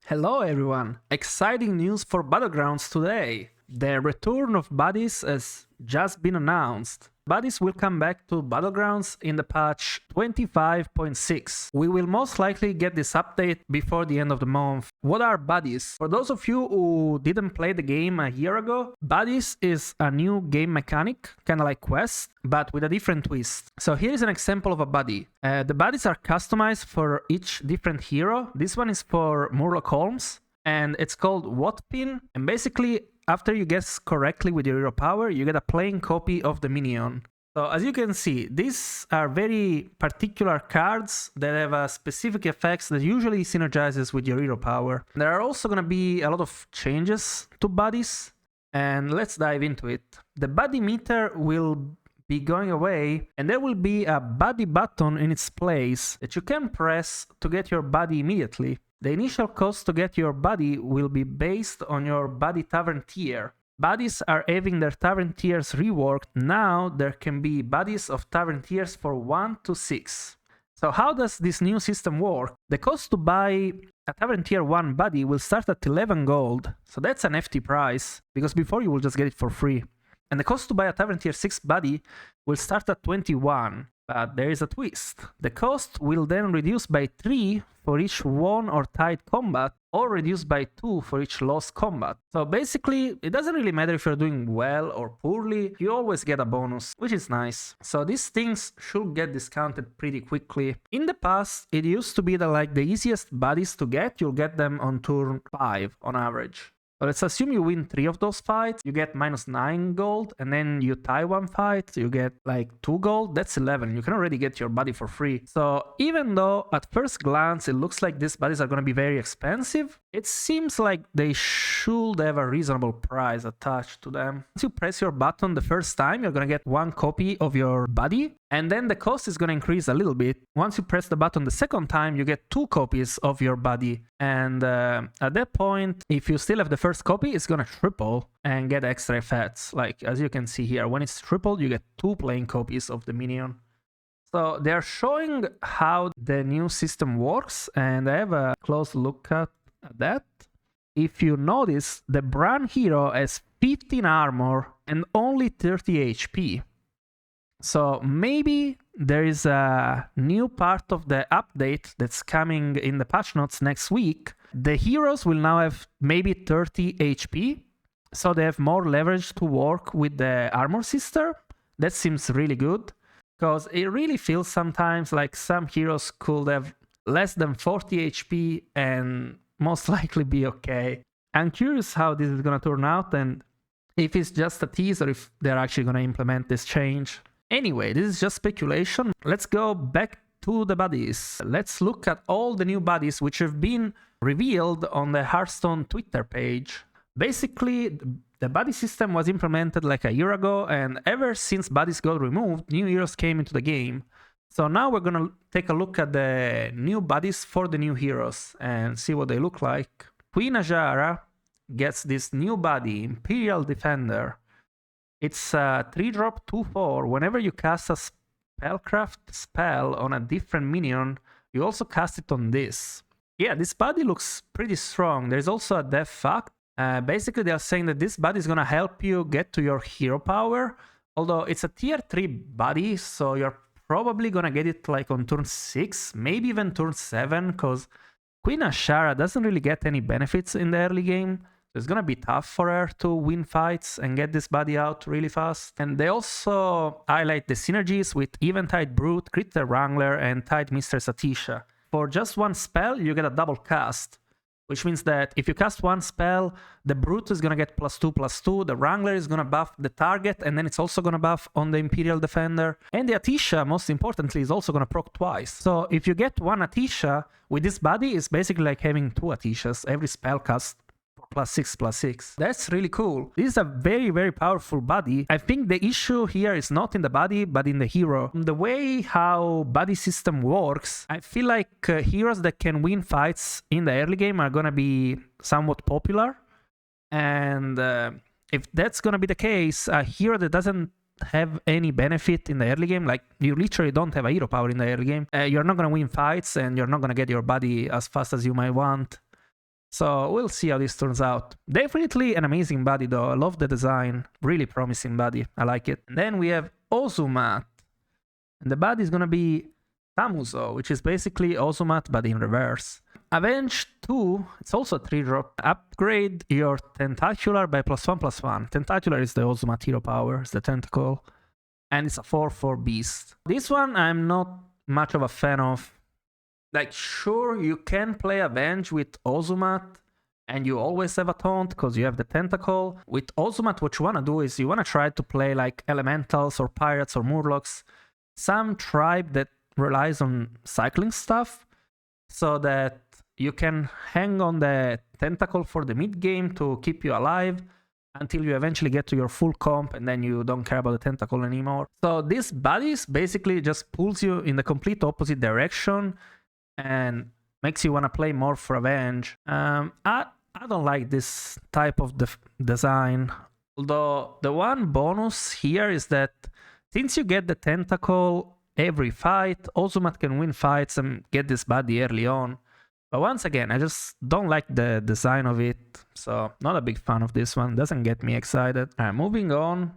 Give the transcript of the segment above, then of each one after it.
Hello everyone! Exciting news for Battlegrounds today! The return of buddies has just been announced. Buddies will come back to Battlegrounds in the patch 25.6. We will most likely get this update before the end of the month. What are buddies? For those of you who didn't play the game a year ago, buddies is a new game mechanic, kinda like quests, but with a different twist. So here is an example of a buddy. The buddies are customized for each different hero. This one is for Murloc Holmes, and it's called Whatpin, and basically after you guess correctly with your hero power, you get a plain copy of the minion. So as you can see, these are very particular cards that have specific effects that usually synergizes with your hero power. There are also going to be a lot of changes to buddies, and let's dive into it. The buddy meter will be going away, and there will be a buddy button in its place that you can press to get your buddy immediately. The initial cost to get your buddy will be based on your buddy tavern tier. Buddies are having their tavern tiers reworked. Now there can be buddies of tavern tiers for 1 to 6. So how does this new system work? The cost to buy a tavern tier 1 buddy will start at 11 gold. So that's an hefty price, because before you will just get it for free. And the cost to buy a tavern tier 6 buddy will start at 21. But there is a twist. The cost will then reduce by 3 for each won or tied combat, or reduced by 2 for each lost combat. So basically, it doesn't really matter if you're doing well or poorly, you always get a bonus, which is nice. So these things should get discounted pretty quickly. In the past, it used to be that like the easiest buddies to get, you'll get them on turn 5 on average. So let's assume you win 3 of those fights, you get -9 gold, and then you tie 1 fight, you get like 2 gold, that's 11. You can already get your buddy for free. So even though at first glance it looks like these buddies are going to be very expensive, it seems like they should have a reasonable price attached to them. Once you press your button the first time, you're going to get 1 copy of your buddy, and then the cost is going to increase a little bit. Once you press the button the second time, you get 2 copies of your buddy. And at that point, if you still have the first copy, it's going to triple and get extra effects. Like, as you can see here, when it's tripled, you get 2 plain copies of the minion. So they're showing how the new system works, and I have a close look at that. If you notice, the Bran hero has 15 armor and only 30 HP. So maybe there is a new part of the update that's coming in the patch notes next week. The heroes will now have maybe 30 HP, so they have more leverage to work with the armor sister. That seems really good, because it really feels sometimes like some heroes could have less than 40 HP and most likely be okay. I'm curious how this is going to turn out, and if it's just a tease or if they're actually going to implement this change. Anyway, this is just speculation. Let's go back to the buddies. Let's look at all the new buddies which have been revealed on the Hearthstone Twitter page. Basically, the buddy system was implemented like a year ago, and ever since buddies got removed, new heroes came into the game. So now we're gonna take a look at the new buddies for the new heroes and see what they look like. Queen Azshara gets this new buddy, Imperial Defender. It's a 3-drop 2/4. Whenever you cast a spellcraft spell on a different minion, you also cast it on this. Yeah, this buddy looks pretty strong. There's also a death fact. Basically, they are saying that this buddy is going to help you get to your hero power. Although it's a tier 3 buddy, so you're probably going to get it like on turn 6, maybe even turn 7, because Queen Azshara doesn't really get any benefits in the early game. It's gonna be tough for her to win fights and get this buddy out really fast. And they also highlight the synergies with Eventide Brute, Crit the Wrangler, and Tide Mistress Atisha. For just one spell, you get a double cast, which means that if you cast one spell, the Brute is gonna get +2/+2, the Wrangler is gonna buff the target, and then it's also gonna buff on the Imperial Defender. And the Atisha, most importantly, is also gonna proc twice. So if you get one Atisha with this buddy, it's basically like having 2 Atishas every spell cast. +6/+6. That's really cool. This is a very, very powerful buddy. I think the issue here is not in the buddy, but in the hero. The way how buddy system works, I feel like heroes that can win fights in the early game are gonna be somewhat popular. And if that's gonna be the case, a hero that doesn't have any benefit in the early game, like you literally don't have a hero power in the early game, you're not gonna win fights and you're not gonna get your buddy as fast as you might want. So we'll see how this turns out. Definitely an amazing body though. I love the design. Really promising body. I like it. And then we have Ozumat. And the body is gonna be Tamuzo, which is basically Ozumat but in reverse. Avenge 2, it's also a 3-drop. Upgrade your Tentacular by +1/+1. Tentacular is the Ozumat hero power, it's the tentacle. And it's a 4/4 beast. This one I'm not much of a fan of. Like, sure, you can play Avenge with Ozumat, and you always have a taunt because you have the tentacle. With Ozumat, what you want to do is you want to try to play like elementals or pirates or murlocs, some tribe that relies on cycling stuff, so that you can hang on the tentacle for the mid game to keep you alive until you eventually get to your full comp, and then you don't care about the tentacle anymore. So this buddies basically just pulls you in the complete opposite direction and makes you want to play more for Avenge. I don't like this type of design. Although the one bonus here is that since you get the tentacle every fight, Ozumat can win fights and get this body early on. But once again, I just don't like the design of it. So not a big fan of this one. Doesn't get me excited. Moving on.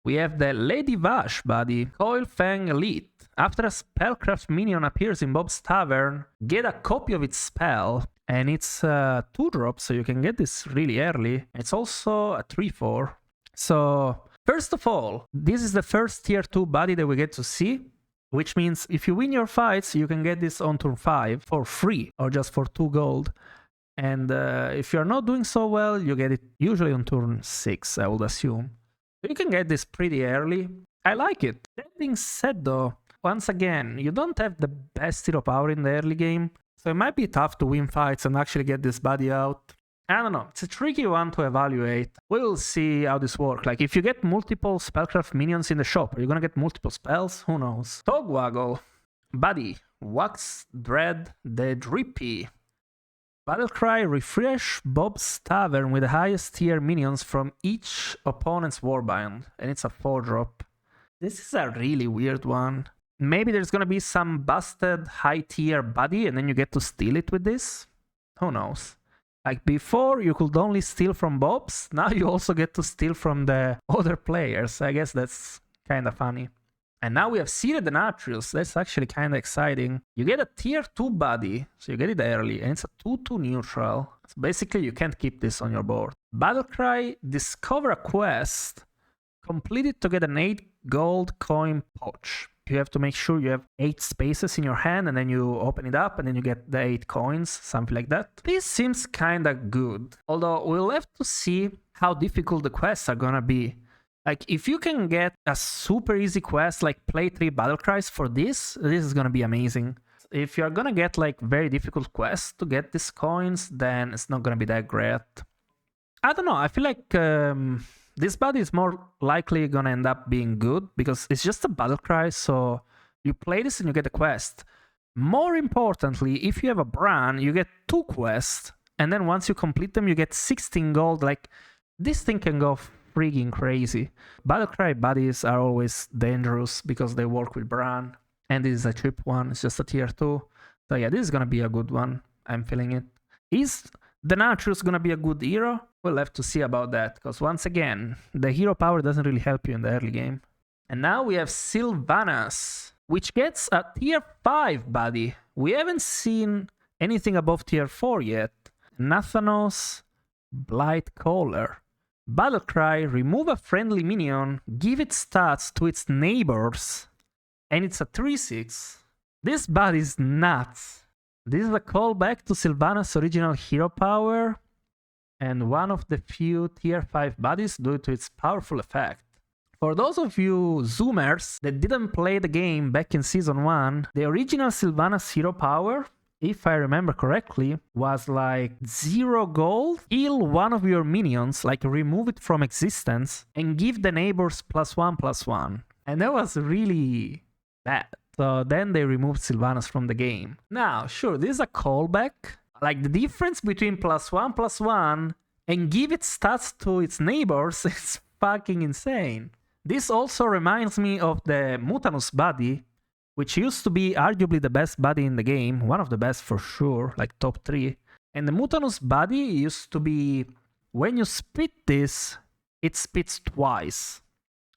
We have the Lady Vash body, Coil Fang Elite. After a spellcraft minion appears in Bob's Tavern, get a copy of its spell, and it's a 2-drop, so you can get this really early. It's also a 3/4. So, first of all, this is the first tier 2 body that we get to see, which means if you win your fights, you can get this on turn 5 for free, or just for 2 gold. And if you're not doing so well, you get it usually on turn 6, I would assume. You can get this pretty early. I like it. That being said though, once again, you don't have the best hero power in the early game, so it might be tough to win fights and actually get this body out. I don't know, it's a tricky one to evaluate. We will see how this works. Like, if you get multiple spellcraft minions in the shop, are you gonna get multiple spells? Who knows? Togwaggle. Buddy. Wax Dread the Drippy. Battlecry, refresh Bob's Tavern with the highest tier minions from each opponent's Warbind, and it's a 4-drop. This is a really weird one. Maybe there's gonna be some busted high tier buddy and then you get to steal it with this? Who knows? Like, before you could only steal from Bob's, now you also get to steal from the other players. I guess that's kinda funny. And now we have Seared Denatrius. That's actually kinda exciting. You get a tier 2 buddy, so you get it early, and it's a 2/2 neutral. So basically you can't keep this on your board. Battlecry, discover a quest. Complete it to get an 8 gold coin pouch. You have to make sure you have 8 spaces in your hand, and then you open it up, and then you get the 8 coins, something like that. This seems kinda good, although we'll have to see how difficult the quests are gonna be. Like, if you can get a super easy quest, like play 3 Battlecries for this is gonna be amazing. If you're gonna get like very difficult quests to get these coins, then it's not gonna be that great. I don't know, I feel like this body is more likely gonna end up being good because it's just a Battlecry, so you play this and you get a quest. More importantly, if you have a Bran, you get 2 quests, and then once you complete them, you get 16 gold. Like, this thing can go freaking crazy. Battlecry buddies are always dangerous because they work with Bran, and this is a cheap one. It's just a tier 2. So yeah, this is gonna be a good one. I'm feeling it. Is Denatrius gonna be a good hero? We'll have to see about that, because once again, the hero power doesn't really help you in the early game. And now we have Sylvanas, which gets a tier 5 buddy. We haven't seen anything above tier 4 yet. Nathanos Blightcaller. Battlecry, remove a friendly minion, give it stats to its neighbors, and it's a 3/6. This buddy is nuts. This is a callback to Sylvanas' original hero power, and one of the few tier 5 buddies due to its powerful effect. For those of you Zoomers that didn't play the game back in Season 1, the original Sylvanas hero power, if I remember correctly, was like 0 gold, heal one of your minions, like remove it from existence, and give the neighbors +1/+1. And that was really bad. So then they removed Sylvanas from the game. Now, sure, this is a callback. Like, the difference between +1/+1 and give it stats to its neighbors is fucking insane. This also reminds me of the Mutanus buddy, which used to be arguably the best buddy in the game, one of the best for sure, like top 3. And the Mutanus body used to be, when you spit this, it spits twice.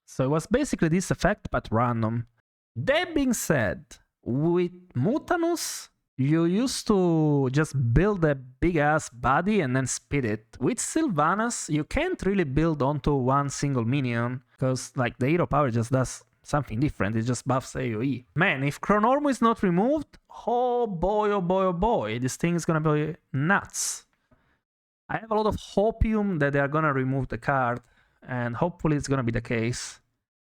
So it was basically this effect, but random. That being said, with Mutanus, you used to just build a big-ass body and then spit it. With Sylvanas, you can't really build onto one single minion, because like the hero power just does something different, it just buffs AoE. Man, if Chronormu is not removed, oh boy, oh boy, oh boy, this thing is gonna be nuts. I have a lot of hopium that they are gonna remove the card, and hopefully it's gonna be the case.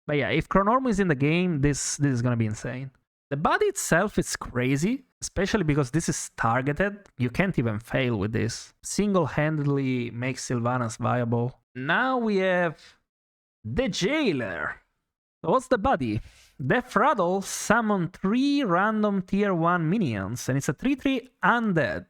But yeah, if Chronormu is in the game, this is gonna be insane. The body itself is crazy, especially because this is targeted. You can't even fail with this. Single-handedly makes Sylvanas viable. Now we have the Jailer. So what's the body? Death Rattle summon 3 random tier 1 minions, and it's a 3/3 undead.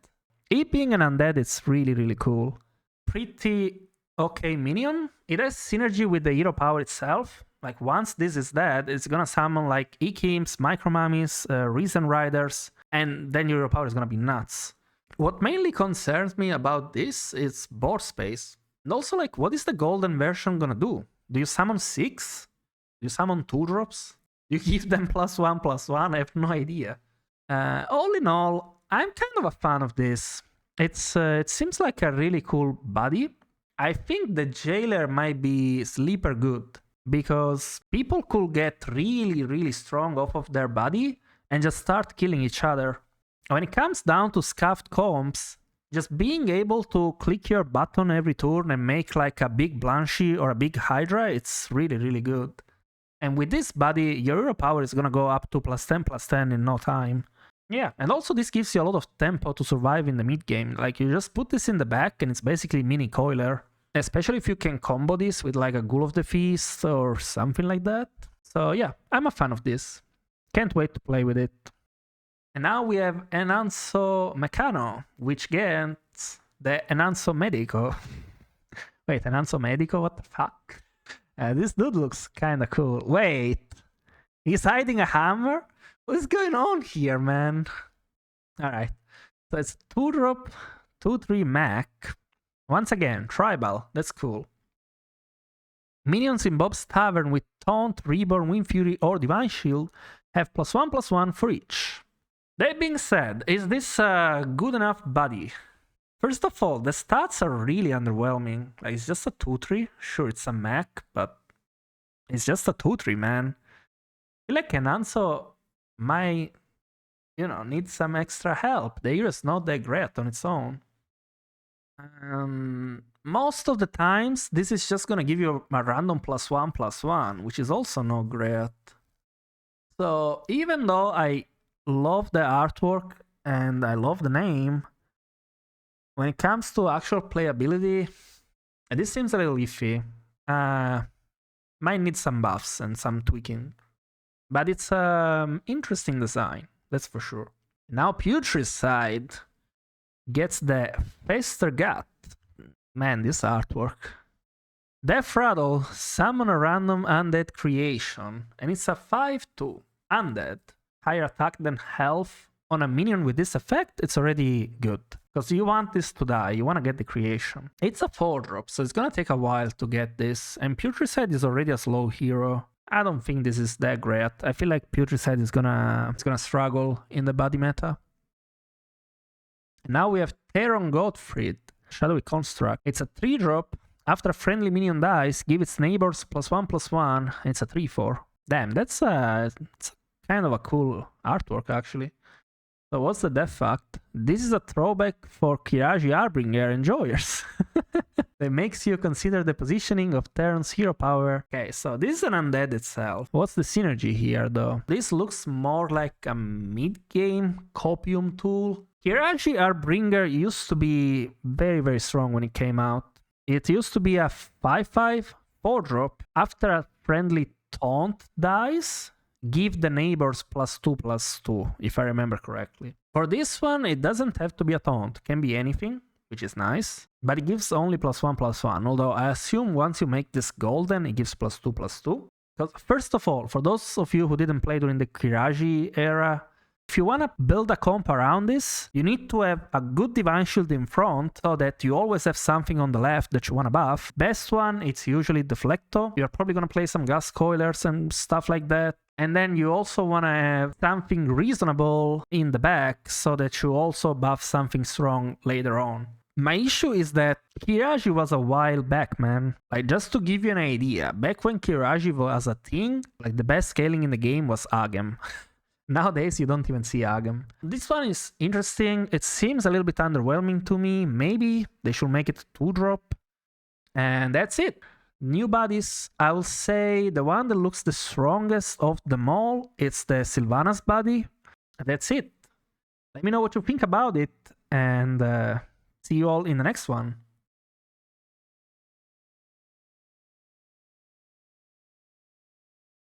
It being an undead, it's really cool. Pretty okay minion. It has synergy with the hero power itself. Like once this is dead, it's gonna summon like Ikims, Micromummies, Reason Riders, and then your hero power is gonna be nuts. What mainly concerns me about this is board space. And also like, what is the golden version gonna do? Do you summon 6? Do you summon 2 drops? Do you give them +1/+1? I have no idea. All in all, I'm kind of a fan of this. It seems like a really cool body. I think the Jailer might be sleeper good, because people could get really strong off of their body and just start killing each other. When it comes down to scuffed comps, just being able to click your button every turn and make like a big Blanchie or a big Hydra, it's really good. And with this body, your hero power is gonna go up to +10/+10 in no time. Yeah, and also this gives you a lot of tempo to survive in the mid game. Like you just put this in the back and it's basically mini coiler. Especially if you can combo this with like a Ghoul of the Feast or something like that. So yeah, I'm a fan of this. Can't wait to play with it. And now we have Enanso Meccano, which gets the Enanso Medico. Wait, Enanso Medico? What the fuck? This dude looks kinda cool. Wait, he's hiding a hammer? What's going on here, man? Alright, so it's 2-drop, 2/3 Mac. Once again, tribal, that's cool. Minions in Bob's Tavern with Taunt, Reborn, Wind Fury, or Divine Shield have +1/+1 for each. That being said, is this a good enough body? First of all, the stats are really underwhelming. Like, it's just a 2/3. Sure, it's a mech, but it's just a 2/3, man. I feel like Enanso might, need some extra help. The hero's not that great on its own. Most of the times, this is just gonna give you a random +1/+1, which is also not great. So even though I love the artwork and I love the name, when it comes to actual playability, this seems a little iffy. Might need some buffs and some tweaking. But it's interesting design, that's for sure. Now Putri's side gets the Fester Gut. Man, this artwork. Death Rattle, summon a random undead creation, and it's a 5/2 undead. Higher attack than health on a minion with this effect, it's already good. Because you want this to die, you want to get the creation. It's a 4-drop, so it's gonna take a while to get this, and Putricide is already a slow hero. I don't think this is that great. I feel like Putricide is gonna struggle in the body meta. Now we have Theron Gottfried, Shadowy Construct. It's a 3-drop. After a friendly minion dies, give its neighbors +1/+1. It's a 3/4. Damn, it's kind of a cool artwork, actually. So what's the death fact? This is a throwback for Kiraji Harbinger enjoyers. That makes you consider the positioning of Theron's hero power. Okay, so this is an undead itself. What's the synergy here, though? This looks more like a mid-game copium tool. Kiraji Harbinger used to be very strong when it came out. It used to be a 5/5 4-drop. After a friendly taunt dies, give the neighbors +2/+2, if I remember correctly. For this one, it doesn't have to be a taunt. It can be anything, which is nice. But it gives only +1/+1. Although I assume once you make this golden, it gives +2/+2. Because first of all, for those of you who didn't play during the Kiraji era, If you want to build a comp around this, you need to have a good Divine Shield in front so that you always have something on the left that you want to buff. Best one, it's usually Deflecto. You're probably going to play some Gas Coilers and stuff like that. And then you also want to have something reasonable in the back so that you also buff something strong later on. My issue is that Kiraji was a while back, man. Like, just to give you an idea, back when Kiraji was a thing, like the best scaling in the game was Agam. Nowadays, you don't even see Agam. This one is interesting. It seems a little bit underwhelming to me. Maybe they should make it 2-drop. And that's it. New bodies, I will say the one that looks the strongest of them all, it's the Sylvanas body. That's it. Let me know what you think about it, and see you all in the next one.